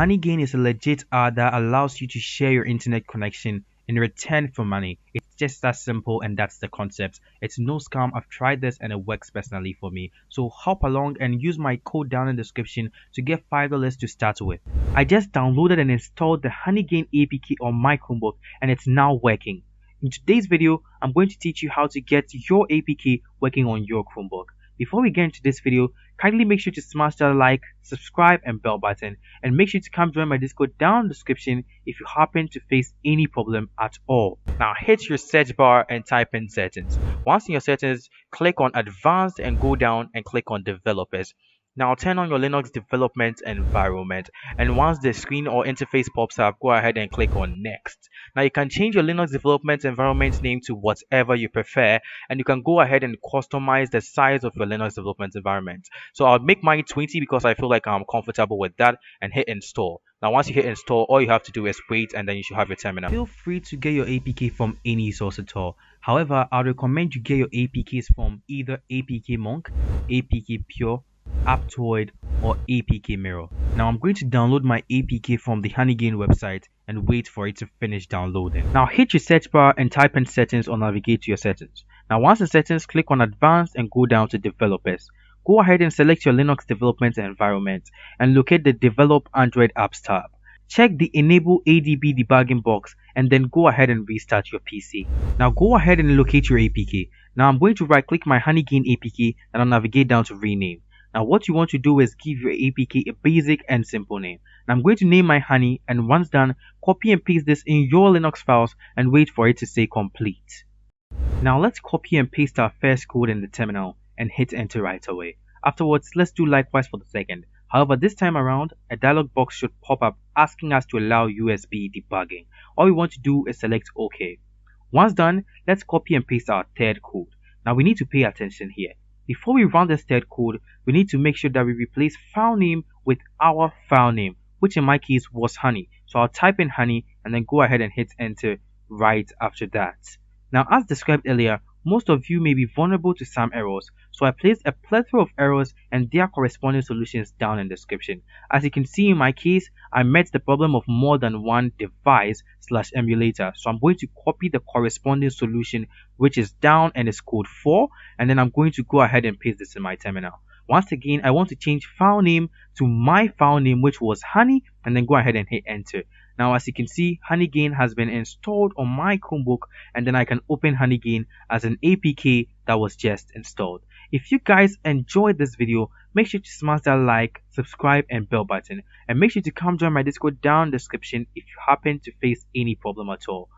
Honeygain is a legit app that allows you to share your internet connection in return for money. It's just that simple, and that's the concept. It's no scam. I've tried this and it works personally for me. So hop along and use my code down in the description to get $5 to start with. I just downloaded and installed the Honeygain APK on my Chromebook and it's now working. In today's video, I'm going to teach you how to get your APK working on your Chromebook. Before we get into this video, kindly make sure to smash that like, subscribe and bell button, and make sure to come join my Discord down in the description if you happen to face any problem at all. Now hit your search bar and type in settings. Once in your settings, click on advanced and go down and click on developers. Now turn on your Linux development environment, and once the screen or interface pops up, go ahead and click on next. Now you can change your Linux development environment name to whatever you prefer, and you can go ahead and customize the size of your Linux development environment. So I'll make mine 20 because I feel like I'm comfortable with that, and hit install. Now once you hit install, all you have to do is wait and then you should have your terminal. Feel free to get your APK from any source at all. However, I recommend you get your APKs from either APK Monk, APK Pure, Aptoid or APK Mirror. Now I'm going to download my APK from the Honeygain website and wait for it to finish downloading. Now hit your search bar and type in settings or navigate to your settings. Now once in settings, click on advanced and go down to developers. Go ahead and select your Linux development environment and locate the develop Android apps tab. Check the enable ADB debugging box and then go ahead and restart your PC. Now go ahead and locate your APK. Now I'm going to right click my Honeygain APK and I'll navigate down to rename. Now what you want to do is give your APK a basic and simple name. Now I'm going to name my Honey, and once done, copy and paste this in your Linux files and wait for it to say complete. Now let's copy and paste our first code in the terminal and hit enter right away. Afterwards, let's do likewise for the second. However, this time around, a dialog box should pop up asking us to allow USB debugging. All we want to do is select OK. Once done, let's copy and paste our third code. Now we need to pay attention here. Before we run this third code, we need to make sure that we replace file name with our file name, which in my case was Honey. So I'll type in Honey and then go ahead and hit enter right after that. Now as described earlier, most of you may be vulnerable to some errors, so I placed a plethora of errors and their corresponding solutions down in the description. As you can see in my case, I met the problem of more than one device / emulator, so I'm going to copy the corresponding solution, which is down and is code 4, and then I'm going to go ahead and paste this in my terminal. Once again, I want to change file name to my file name, which was Honey, and then go ahead and hit enter. Now as you can see, Honeygain has been installed on my Chromebook, and then I can open Honeygain as an APK that was just installed. If you guys enjoyed this video, make sure to smash that like, subscribe and bell button, and make sure to come join my Discord down in the description if you happen to face any problem at all.